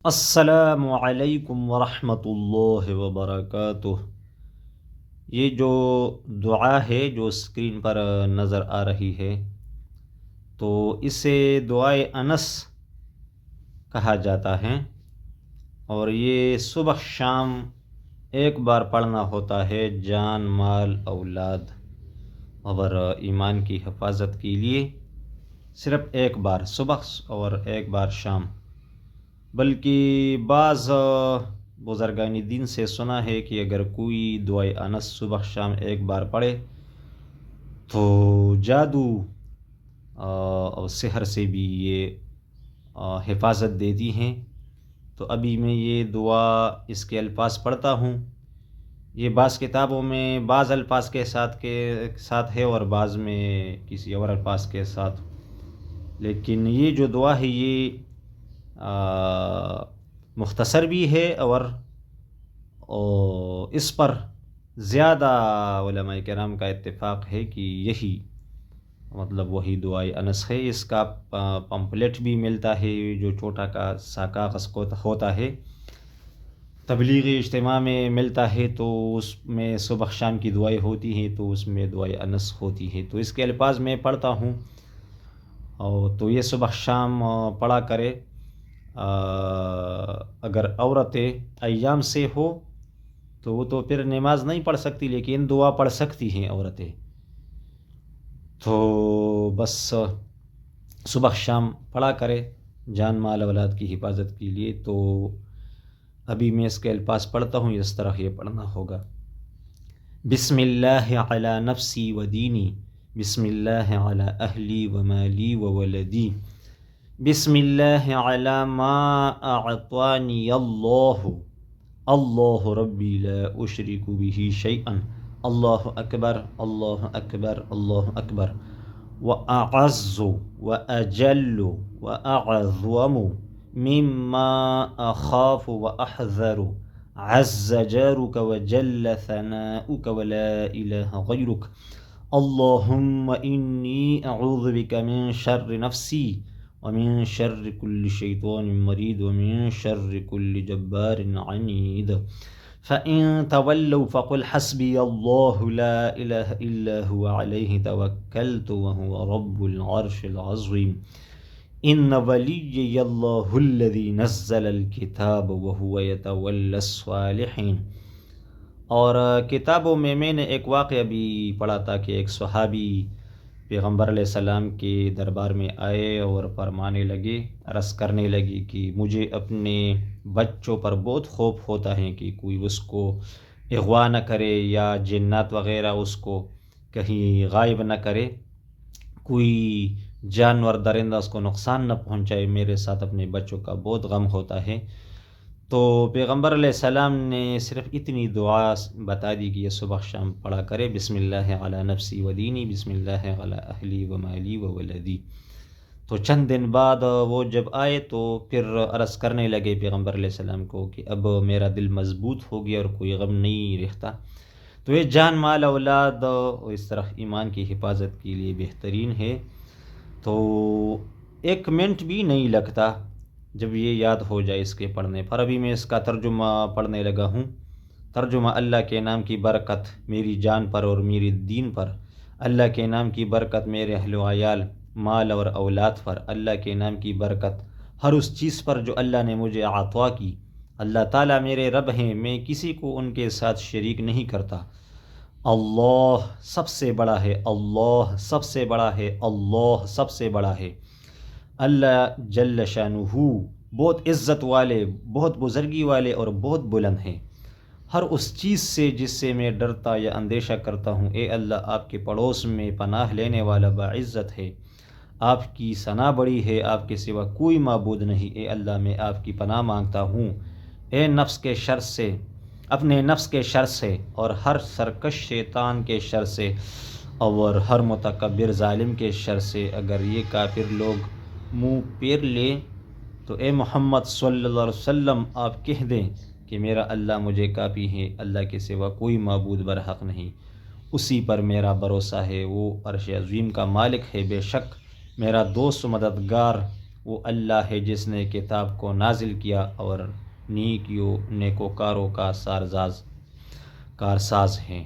السلام علیکم ورحمۃ اللہ وبرکاتہ۔ یہ جو دعا ہے جو اسکرین پر نظر آ رہی ہے تو اسے دعائے انس کہا جاتا ہے، اور یہ صبح شام ایک بار پڑھنا ہوتا ہے جان مال اولاد اور ایمان کی حفاظت کے لیے، صرف ایک بار صبح اور ایک بار شام۔ بلکہ بعض بزرگان دین سے سنا ہے کہ اگر کوئی دعائے انس صبح شام ایک بار پڑھے تو جادو اور سحر سے بھی یہ حفاظت دیتی ہیں۔ تو ابھی میں یہ دعا اس کے الفاظ پڑھتا ہوں۔ یہ بعض کتابوں میں بعض الفاظ کے ساتھ ہے اور بعض میں کسی اور الفاظ کے ساتھ، لیکن یہ جو دعا ہے یہ مختصر بھی ہے، اور اس پر زیادہ علماء کرام کا اتفاق ہے کہ یہی وہی دعائے انس ہے۔ اس کا پمپلیٹ بھی ملتا ہے جو چھوٹا سا کاغذ ہوتا ہے، تبلیغی اجتماع میں ملتا ہے، تو اس میں صبح شام کی دعائیں ہوتی ہیں، تو اس میں دعائے انس ہوتی ہے۔ تو اس کے الفاظ میں پڑھتا ہوں، اور تو یہ صبح شام پڑھا کرے۔ اگر عورتیں ایام سے ہو تو وہ تو پھر نماز نہیں پڑھ سکتی، لیکن دعا پڑھ سکتی ہیں عورتیں، تو بس صبح شام پڑھا کرے جان مال اولاد کی حفاظت کے لیے۔ تو ابھی میں اس کے الفاظ پڑھتا ہوں، اس طرح یہ پڑھنا ہوگا۔ بسم اللہ علی نفسی و دینی، بسم اللہ علی اہلی و مالی و ولدی، بسم اللہ علی ما اعطانی اللہ، اللہ ربی لا اشرک به شیئا، اللہ اکبر اللہ اکبر اللہ اکبر، واعز واجل واعظم مما اخاف واحذر، عز جارك وجل ثناؤك ولا اله غيرك، اللهم انی اعوذ بك من شر نفسی ومن شر كل شيطان مريد ومن شر كل جبار عنيد، فإن تولوا فقل حسبي الله لا إله إلا هو عليه توكلت وهو رب العرش العظيم، إن وليي الله الذي نزل الكتاب وهو يتولى الصالحين۔ اور کتابوں میں نے ایک واقعہ بھی پڑھا تھا کہ ایک صحابی پیغمبر علیہ السلام کے دربار میں آئے اور فرمانے لگے، عرض کرنے لگے کہ مجھے اپنے بچوں پر بہت خوف ہوتا ہے کہ کوئی اس کو اغوا نہ کرے، یا جنات وغیرہ اس کو کہیں غائب نہ کرے، کوئی جانور درندہ اس کو نقصان نہ پہنچائے، میرے ساتھ اپنے بچوں کا بہت غم ہوتا ہے۔ تو پیغمبر علیہ السلام نے صرف اتنی دعا بتا دی کہ یہ صبح شام پڑھا کرے، بسم اللہ علی نفسی و دینی، بسم اللہ علی اہلی و مالی و ولدی۔ تو چند دن بعد وہ جب آئے تو پھر عرض کرنے لگے پیغمبر علیہ السلام کو کہ اب میرا دل مضبوط ہو گیا اور کوئی غم نہیں رہتا۔ تو یہ جان مال اولاد اور اس طرح ایمان کی حفاظت کے لیے بہترین ہے۔ تو 1 منٹ بھی نہیں لگتا جب یہ یاد ہو جائے اس کے پڑھنے پر۔ ابھی میں اس کا ترجمہ پڑھنے لگا ہوں۔ ترجمہ: اللہ کے نام کی برکت میری جان پر اور میری دین پر، اللہ کے نام کی برکت میرے اہل و عیال، مال اور اولاد پر، اللہ کے نام کی برکت ہر اس چیز پر جو اللہ نے مجھے عطا کی۔ اللہ تعالیٰ میرے رب ہیں، میں کسی کو ان کے ساتھ شریک نہیں کرتا۔ اللہ سب سے بڑا ہے، اللہ سب سے بڑا ہے، اللہ سب سے بڑا ہے۔ اللہ جل شانہ بہت عزت والے، بہت بزرگی والے اور بہت بلند ہیں ہر اس چیز سے جس سے میں ڈرتا یا اندیشہ کرتا ہوں۔ اے اللہ، آپ کے پڑوس میں پناہ لینے والا باعزت ہے، آپ کی ثنا بڑی ہے، آپ کے سوا کوئی معبود نہیں۔ اے اللہ، میں آپ کی پناہ مانگتا ہوں اے نفس کے شر سے، اپنے نفس کے شر سے، اور ہر سرکش شیطان کے شر سے، اور ہر متکبر ظالم کے شر سے۔ اگر یہ کافر لوگ منہ پیر لیں تو اے محمد صلی اللہ علیہ وسلم آپ کہہ دیں کہ میرا اللہ مجھے کافی ہے، اللہ کے سوا کوئی معبود برحق نہیں، اسی پر میرا بھروسہ ہے، وہ عرش عظیم کا مالک ہے، بے شک میرا دوست و مددگار وہ اللہ ہے جس نے کتاب کو نازل کیا اور نیکیوں نیکوکاروں کا کارساز ہیں۔